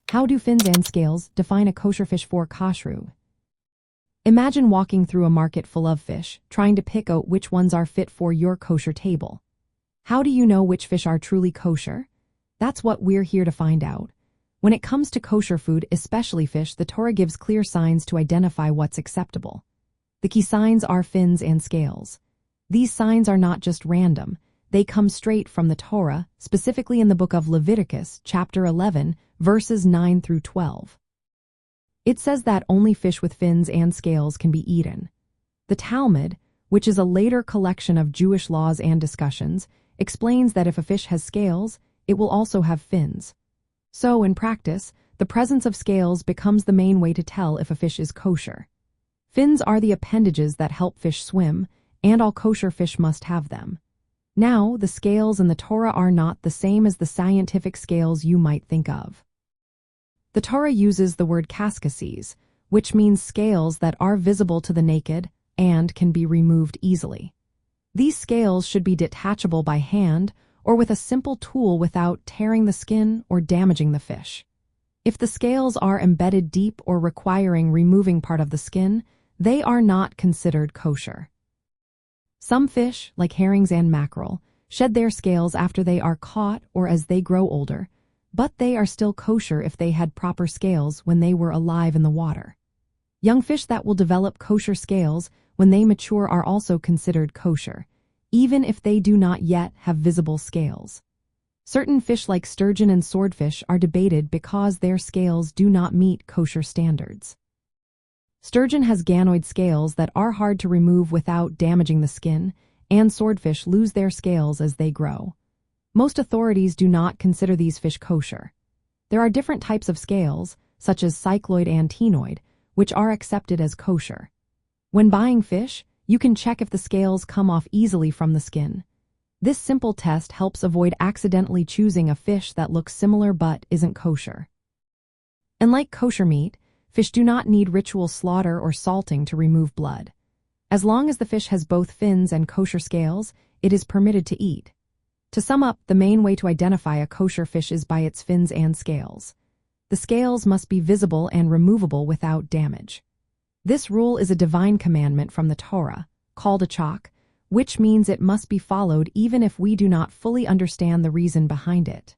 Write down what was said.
How do fins and scales define a kosher fish for Kashrut? Imagine walking through a market full of fish, trying to pick out which ones are fit for your kosher table. How do you know which fish are truly kosher? That's what we're here to find out. When it comes to kosher food, especially fish, the Torah gives clear signs to identify what's acceptable. The key signs are fins and scales. These signs are not just random. They come straight from the Torah, specifically in the book of Leviticus, chapter 11, verses 9 through 12. It says that only fish with fins and scales can be eaten. The Talmud, which is a later collection of Jewish laws and discussions, explains that if a fish has scales, it will also have fins. So, in practice, the presence of scales becomes the main way to tell if a fish is kosher. Fins are the appendages that help fish swim, and all kosher fish must have them. Now, the scales in the Torah are not the same as the scientific scales you might think of. The Torah uses the word kaskases, which means scales that are visible to the naked and can be removed easily. These scales should be detachable by hand or with a simple tool without tearing the skin or damaging the fish. If the scales are embedded deep or requiring removing part of the skin, they are not considered kosher. Some fish, like herrings and mackerel, shed their scales after they are caught or as they grow older, but they are still kosher if they had proper scales when they were alive in the water. Young fish that will develop kosher scales when they mature are also considered kosher, even if they do not yet have visible scales. Certain fish like sturgeon and swordfish are debated because their scales do not meet kosher standards. Sturgeon has ganoid scales that are hard to remove without damaging the skin, and swordfish lose their scales as they grow. Most authorities do not consider these fish kosher. There are different types of scales, such as cycloid and ctenoid, which are accepted as kosher. When buying fish, you can check if the scales come off easily from the skin. This simple test helps avoid accidentally choosing a fish that looks similar but isn't kosher. And like kosher meat, fish do not need ritual slaughter or salting to remove blood. As long as the fish has both fins and kosher scales, it is permitted to eat. To sum up, the main way to identify a kosher fish is by its fins and scales. The scales must be visible and removable without damage. This rule is a divine commandment from the Torah, called a chak, which means it must be followed even if we do not fully understand the reason behind it.